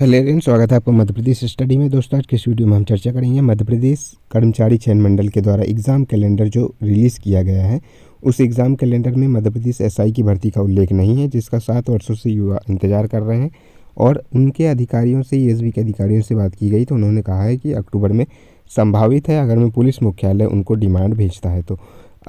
Hello everyone, स्वागत है आपको मध्य प्रदेश स्टडी में। दोस्तों, आज के इस वीडियो में हम चर्चा करेंगे मध्य प्रदेश कर्मचारी चयन मंडल के द्वारा एग्ज़ाम कैलेंडर जो रिलीज़ किया गया है। उस एग्ज़ाम कैलेंडर में मध्य प्रदेश एसआई की भर्ती का उल्लेख नहीं है, जिसका 7 वर्षों से युवा इंतजार कर रहे हैं। और उनके अधिकारियों से, ईएसबी के अधिकारियों से बात की गई तो उन्होंने कहा है कि अक्टूबर में संभावित है, अगर मैं पुलिस मुख्यालय उनको डिमांड भेजता है तो।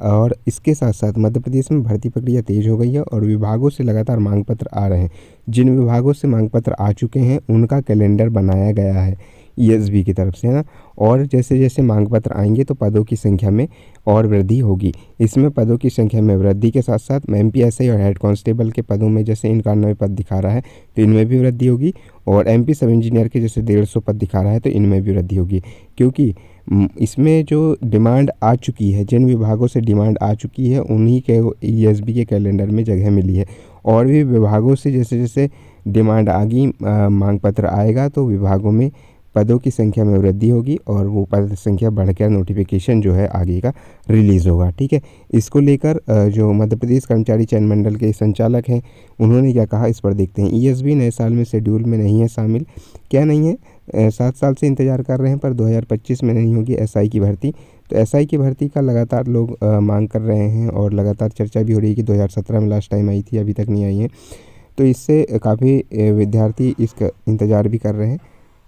और इसके साथ साथ मध्य प्रदेश में भर्ती प्रक्रिया तेज़ हो गई है और विभागों से लगातार मांग पत्र आ रहे हैं। जिन विभागों से मांग पत्र आ चुके हैं उनका कैलेंडर बनाया गया है ईएसबी की तरफ से, है ना। और जैसे जैसे मांग पत्र आएंगे तो पदों की संख्या में और वृद्धि होगी। इसमें पदों की संख्या में वृद्धि के साथ साथ एमपीएसआई और हेड कांस्टेबल के पदों में जैसे 91 पद दिखा रहा है तो इनमें भी वृद्धि होगी। और एमपी सब इंजीनियर के जैसे 150 पद दिखा रहा है तो इनमें भी वृद्धि होगी, क्योंकि इसमें जो डिमांड आ चुकी है, जिन विभागों से डिमांड आ चुकी है उन्हीं के ईएसबी के कैलेंडर में जगह मिली है। और भी विभागों से जैसे जैसे डिमांड आगी, मांग पत्र आएगा तो विभागों में पदों की संख्या में वृद्धि होगी और वो पद संख्या बढ़कर नोटिफिकेशन जो है आगे का रिलीज़ होगा। ठीक है, इसको लेकर जो मध्य प्रदेश कर्मचारी चयन मंडल के संचालक हैं उन्होंने क्या कहा, इस पर देखते हैं। ईएसबी नए साल में शेड्यूल में नहीं है शामिल। क्या नहीं है? 7 साल से इंतजार कर रहे हैं पर 2025 में नहीं होगी एसआई की भर्ती। तो एसआई की भर्ती का लगातार लोग मांग कर रहे हैं और लगातार चर्चा भी हो रही है कि 2017 में लास्ट टाइम आई थी, अभी तक नहीं आई है। तो इससे काफ़ी विद्यार्थी इसका इंतज़ार भी कर रहे हैं।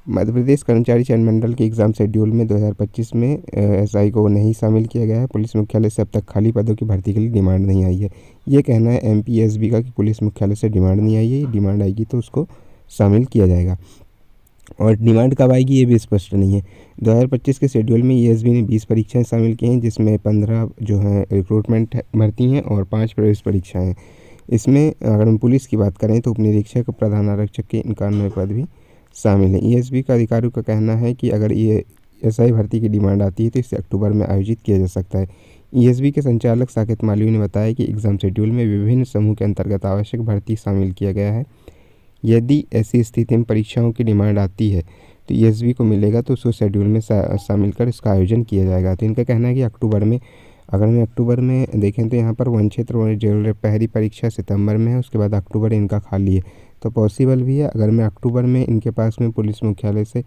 मध्य प्रदेश कर्मचारी चयन मंडल के एग्ज़ाम शेड्यूल में 2025 में एसआई को नहीं शामिल किया गया है। पुलिस मुख्यालय से अब तक खाली पदों की भर्ती के लिए डिमांड नहीं आई है। ये कहना है एमपीएसबी का कि पुलिस मुख्यालय से डिमांड नहीं आई है, डिमांड आएगी तो उसको शामिल किया जाएगा। और डिमांड कब आएगी ये भी स्पष्ट नहीं है। 2025 के शेड्यूल में ईएसबी ने 20 परीक्षाएं शामिल की हैं, जिसमें 15 जो हैं रिक्रूटमेंट भर्ती हैं और 5 प्रवेश परीक्षाएं हैं। इसमें अगर हम पुलिस की बात करें तो उपनिरीक्षक, प्रधान आरक्षक के 91 पद भी शामिल हैं। ईएसबी का अधिकारियों का कहना है कि अगर ये एसआई भर्ती की डिमांड आती है तो इसे अक्टूबर में आयोजित किया जा सकता है। ईएसबी के संचालक साकेत मालवीय ने बताया कि एग्ज़ाम शेड्यूल में विभिन्न समूह के अंतर्गत आवश्यक भर्ती शामिल किया गया है। यदि ऐसी स्थिति में परीक्षाओं की डिमांड आती है तो ईएसबी को मिलेगा तो उसको शेड्यूल में शामिल कर इसका आयोजन किया जाएगा। तो इनका कहना है कि अक्टूबर में, अगर मैं अक्टूबर में देखें तो यहाँ पर वन क्षेत्र जो पहली परीक्षा सितंबर में है, उसके बाद अक्टूबर इनका खाली है। तो पॉसिबल भी है अगर मैं अक्टूबर में इनके पास में पुलिस मुख्यालय से,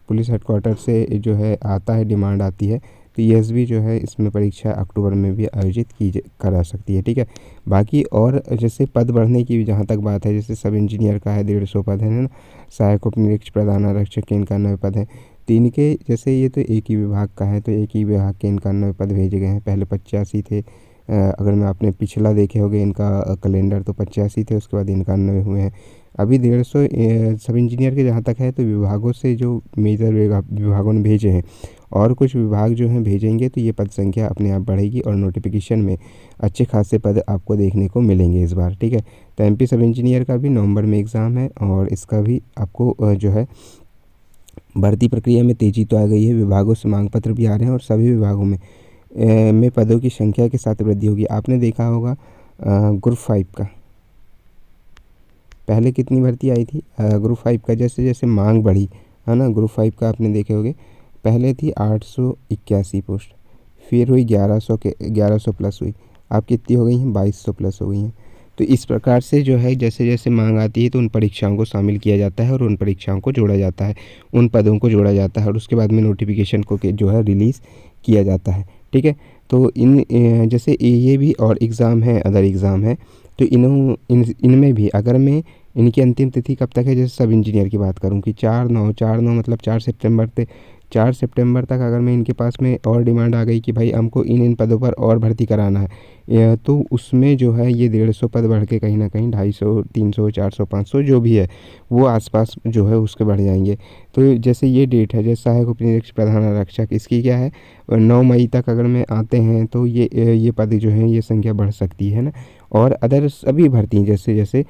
पुलिस हेडक्वार्टर से जो है आता है, डिमांड आती है तो ईएसबी जो है इसमें परीक्षा अक्टूबर में भी आयोजित करा सकती है। ठीक है, बाकी और जैसे पद बढ़ने की जहाँ तक बात है, जैसे सब इंजीनियर का है 150 पद है ना, सहायक उपनिरीक्षक, प्रधान आरक्षक के 91 पद हैं। तो इनके जैसे ये तो एक ही विभाग का है तो एक ही विभाग के 91 पद भेजे गए हैं। पहले 85 थे। अगर मैं आपने पिछला देखे होंगे इनका कैलेंडर तो 85 थे, उसके बाद 91 हुए हैं। अभी 150 सब इंजीनियर के जहाँ तक है तो विभागों से जो मेजर विभागों ने भेजे हैं और कुछ विभाग जो हैं भेजेंगे तो ये पद संख्या अपने आप बढ़ेगी और नोटिफिकेशन में अच्छे खासे पद आपको देखने को मिलेंगे इस बार। ठीक है, तो एमपी सब इंजीनियर का भी नवंबर में एग्ज़ाम है और इसका भी आपको जो है भर्ती प्रक्रिया में तेज़ी तो आ गई है। विभागों से मांग पत्र भी आ रहे हैं और सभी विभागों में पदों की संख्या के साथ वृद्धि होगी। आपने देखा होगा ग्रुप 5 का पहले कितनी भर्ती आई थी। ग्रुप 5 का जैसे जैसे मांग बढ़ी है ना, ग्रुप 5 का आपने देखे होंगे पहले थी 881 पोस्ट, फिर हुई 1100 प्लस हुई, अब कितनी हो गई हैं, 2200 प्लस हो गई हैं। तो इस प्रकार से जो है जैसे जैसे मांग आती है तो उन परीक्षाओं को शामिल किया जाता है और उन परीक्षाओं को जोड़ा जाता है, उन पदों को जोड़ा जाता है और उसके बाद में नोटिफिकेशन को जो है रिलीज़ किया जाता है। ठीक है, तो जैसे ये भी और एग्ज़ाम है, अदर एग्ज़ाम है, तो इनमें भी अगर मैं इनकी अंतिम तिथि कब तक है, जैसे सब इंजीनियर की बात करूँ कि 4/9 मतलब 4 सितंबर तक अगर मैं इनके पास में और डिमांड आ गई कि भाई हमको इन पदों पर और भर्ती कराना है, तो उसमें जो है ये 150 पद बढ़ के कहीं ना कहीं 250, 300, 400, 500 जो भी है वो आसपास जो है उसके बढ़ जाएंगे। तो जैसे ये डेट है, जैसे सहायक उपनिरीक्षक, प्रधान आरक्षक, इसकी क्या है 9 मई तक अगर मैं आते हैं तो ये पद जो है ये संख्या बढ़ सकती है ना। और अदर सभी भर्ती जैसे जैसे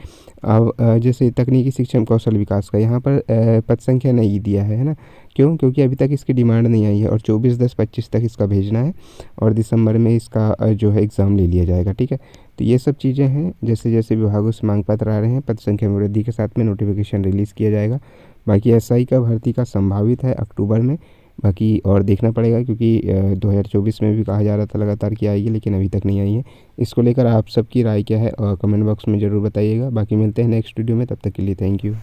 अब जैसे तकनीकी शिक्षण कौशल विकास का यहाँ पर पद संख्या नहीं दिया है ना। क्यों? क्योंकि अभी तक इसकी डिमांड नहीं आई है और 24/10/25 तक इसका भेजना है और दिसंबर में इसका जो है एग्ज़ाम ले लिया जाएगा। ठीक है, तो ये सब चीज़ें हैं। जैसे जैसे विभागों से मांग पत्र आ रहे हैं, पद संख्या में वृद्धि के साथ में नोटिफिकेशन रिलीज़ किया जाएगा। बाकी एसआई का भर्ती का संभावित है अक्टूबर में, बाकी और देखना पड़ेगा क्योंकि 2024 में भी कहा जा रहा था लगातार कि आएगी, लेकिन अभी तक नहीं आई है। इसको लेकर आप सबकी राय क्या है और कमेंट बॉक्स में ज़रूर बताइएगा। बाकी मिलते हैं नेक्स्ट वीडियो में, तब तक के लिए थैंक यू।